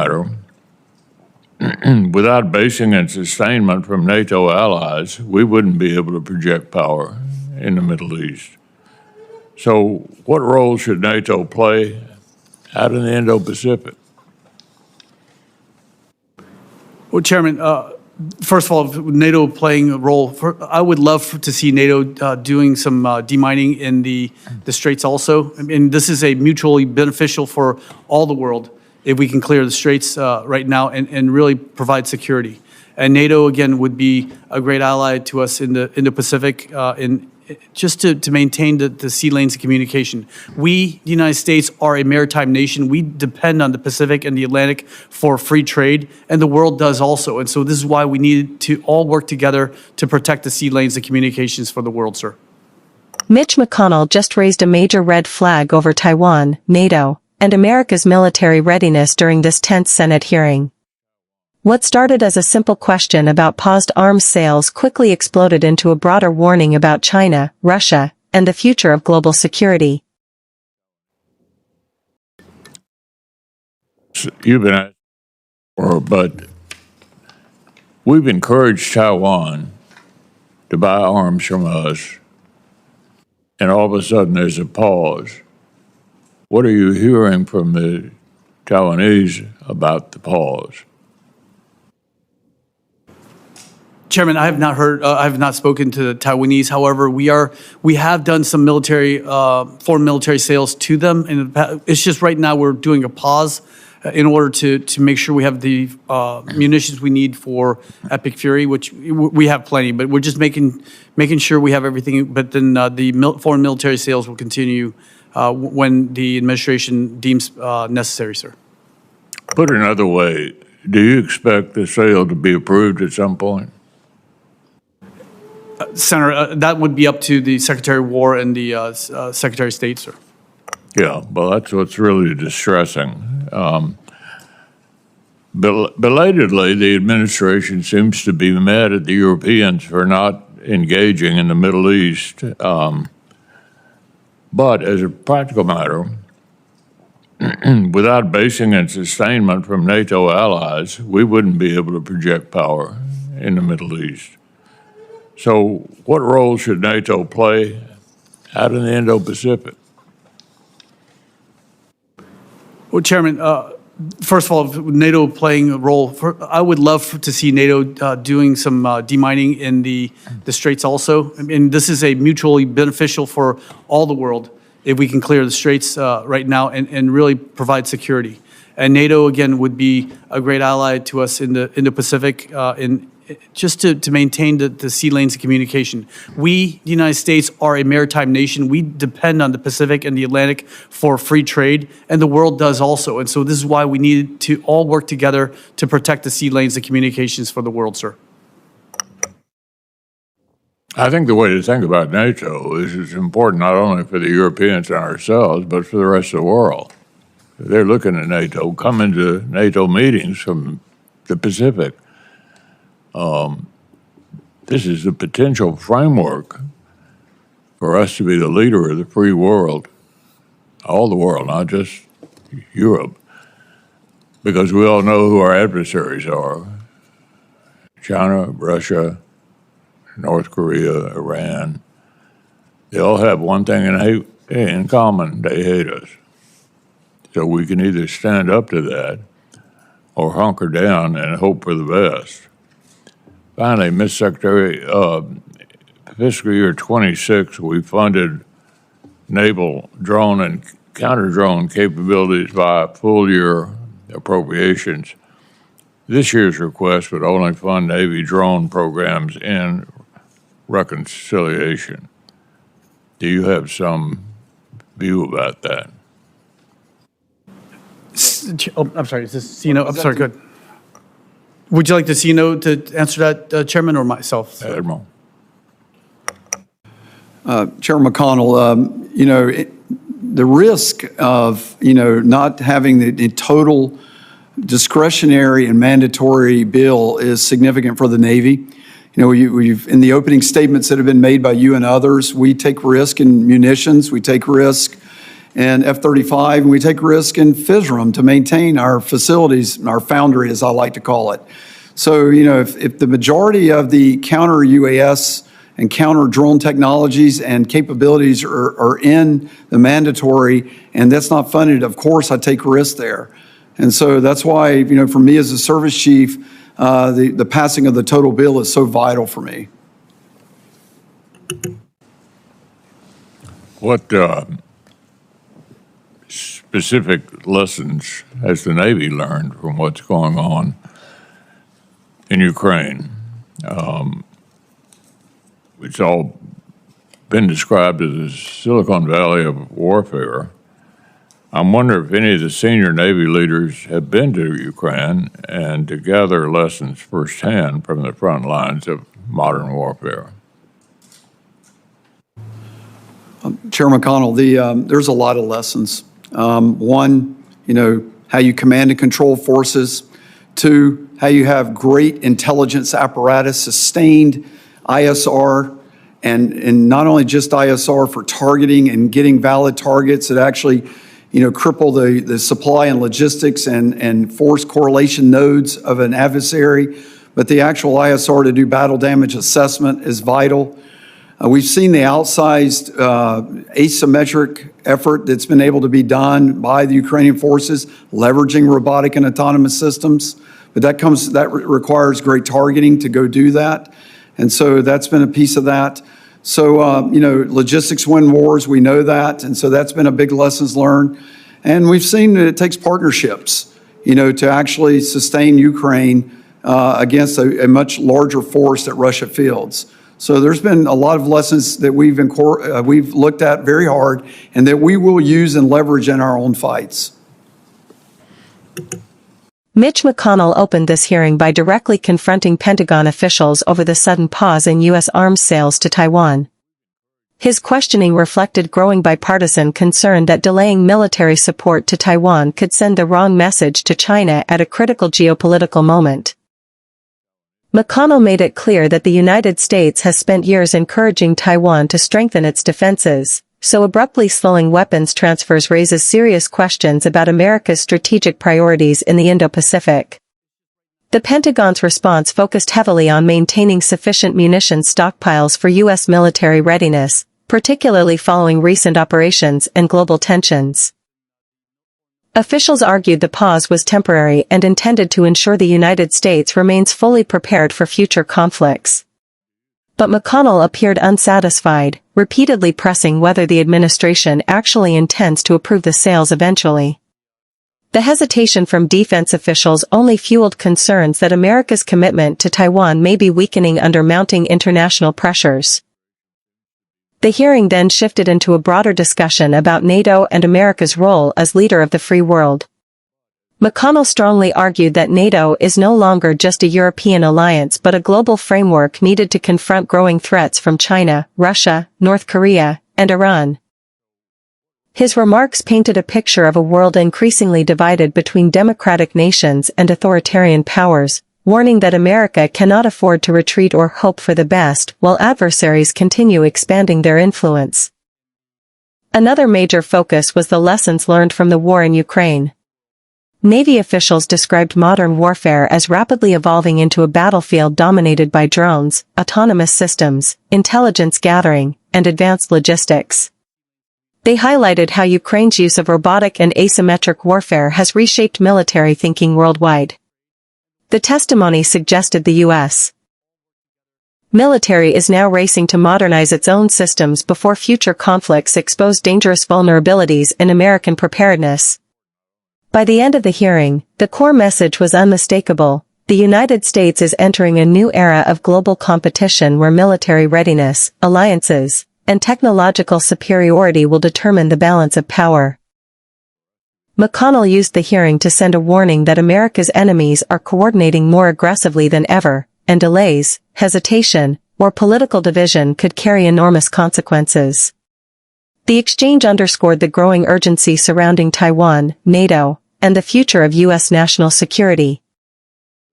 matter, without basing and sustainment from NATO allies, we wouldn't be able to project power in the Middle East. So what role should NATO play out in the Indo-Pacific? Well, Chairman, first of all, NATO playing a role, I would love to see NATO doing some demining in the Straits also. I mean, this is a mutually beneficial for all the world if we can clear the Straits right now and really provide security. And NATO, again, would be a great ally to us in the Indo-Pacific just to maintain the sea lanes of communication. We, the United States, are a maritime nation. We depend on the Pacific and the Atlantic for free trade, and the world does also. And so this is why we need to all work together to protect the sea lanes of communications for the world, sir. Mitch McConnell just raised a major red flag over Taiwan, NATO, and America's military readiness during this tense Senate hearing. What started as a simple question about paused arms sales quickly exploded into a broader warning about China, Russia, and the future of global security. You've been asked, but we've encouraged Taiwan to buy arms from us, and all of a sudden there's a pause. What are you hearing from the Taiwanese about the pause? Chairman, I have not heard. I have not spoken to the Taiwanese. However, we have done some foreign military sales to them. And it's just right now we're doing a pause in order to make sure we have the munitions we need for Epic Fury, which we have plenty. But we're just making sure we have everything. But then the foreign military sales will continue when the administration deems necessary, sir. Put another way, do you expect the sale to be approved at some point? Senator, that would be up to the Secretary of War and the Secretary of State, sir. Yeah, well, that's what's really distressing. Belatedly, the administration seems to be mad at the Europeans for not engaging in the Middle East. But as a practical matter, without basing and sustainment from NATO allies, we wouldn't be able to project power in the Middle East. So what role should NATO play out in the Indo-Pacific? Well, Chairman, first of all, NATO playing a role, I would love to see NATO doing some demining in the Straits also. I mean, this is a mutually beneficial for all the world if we can clear the Straits right now and really provide security. And NATO, again, would be a great ally to us in the Indo-Pacific just to maintain the sea lanes of communication. We, the United States, are a maritime nation. We depend on the Pacific and the Atlantic for free trade, and the world does also. And so this is why we need to all work together to protect the sea lanes of communications for the world, sir. I think the way to think about NATO is it's important not only for the Europeans and ourselves, but for the rest of the world. They're looking at NATO, coming to NATO meetings from the Pacific. This is the potential framework for us to be the leader of the free world, all the world, not just Europe, because we all know who our adversaries are: China, Russia, North Korea, Iran. They all have one thing in common: they hate us. So we can either stand up to that or hunker down and hope for the best. Finally, Mr. Secretary, fiscal year 26, we funded naval drone and counter-drone capabilities via full-year appropriations. This year's request would only fund Navy drone programs in reconciliation. Do you have some view about that? Oh, I'm sorry, is this Sino? I'm sorry, good. Would you like the Sino to answer that, Chairman, or myself? Admiral. Chairman McConnell, the risk of, not having the total discretionary and mandatory bill is significant for the Navy. We've in the opening statements that have been made by you and others, we take risk in munitions, we take risk in F-35, and we take risk in FISRAM to maintain our facilities, our foundry, as I like to call it. So, if the majority of the counter UAS and counter drone technologies and capabilities are in the mandatory, and that's not funded, of course, I take risks there. And so that's why, for me as a service chief, the passing of the total bill is so vital for me. What specific lessons has the Navy learned from what's going on in Ukraine? It's all been described as the Silicon Valley of warfare. I'm wondering if any of the senior Navy leaders have been to Ukraine and to gather lessons firsthand from the front lines of modern warfare. Chair McConnell, there's a lot of lessons. One, how you command and control forces. Two, how you have great intelligence apparatus, sustained ISR, and not only just ISR for targeting and getting valid targets that actually, cripple the supply and logistics and force correlation nodes of an adversary, but the actual ISR to do battle damage assessment is vital. We've seen the outsized asymmetric effort that's been able to be done by the Ukrainian forces, leveraging robotic and autonomous systems, but that requires great targeting to go do that. And so that's been a piece of that. So, logistics win wars, we know that. And so that's been a big lessons learned. And we've seen that it takes partnerships, to actually sustain Ukraine against a much larger force that Russia fields. So there's been a lot of lessons that we've looked at very hard and that we will use and leverage in our own fights. Mitch McConnell opened this hearing by directly confronting Pentagon officials over the sudden pause in U.S. arms sales to Taiwan. His questioning reflected growing bipartisan concern that delaying military support to Taiwan could send the wrong message to China at a critical geopolitical moment. McConnell made it clear that the United States has spent years encouraging Taiwan to strengthen its defenses, so abruptly slowing weapons transfers raises serious questions about America's strategic priorities in the Indo-Pacific. The Pentagon's response focused heavily on maintaining sufficient munitions stockpiles for U.S. military readiness, particularly following recent operations and global tensions. Officials argued the pause was temporary and intended to ensure the United States remains fully prepared for future conflicts. But McConnell appeared unsatisfied, repeatedly pressing whether the administration actually intends to approve the sales eventually. The hesitation from defense officials only fueled concerns that America's commitment to Taiwan may be weakening under mounting international pressures. The hearing then shifted into a broader discussion about NATO and America's role as leader of the free world. McConnell strongly argued that NATO is no longer just a European alliance but a global framework needed to confront growing threats from China, Russia, North Korea, and Iran. His remarks painted a picture of a world increasingly divided between democratic nations and authoritarian powers, warning that America cannot afford to retreat or hope for the best while adversaries continue expanding their influence. Another major focus was the lessons learned from the war in Ukraine. Navy officials described modern warfare as rapidly evolving into a battlefield dominated by drones, autonomous systems, intelligence gathering, and advanced logistics. They highlighted how Ukraine's use of robotic and asymmetric warfare has reshaped military thinking worldwide. The testimony suggested the U.S. military is now racing to modernize its own systems before future conflicts expose dangerous vulnerabilities in American preparedness. By the end of the hearing, the core message was unmistakable: the United States is entering a new era of global competition where military readiness, alliances, and technological superiority will determine the balance of power. McConnell used the hearing to send a warning that America's enemies are coordinating more aggressively than ever, and delays, hesitation, or political division could carry enormous consequences. The exchange underscored the growing urgency surrounding Taiwan, NATO, and the future of U.S. national security.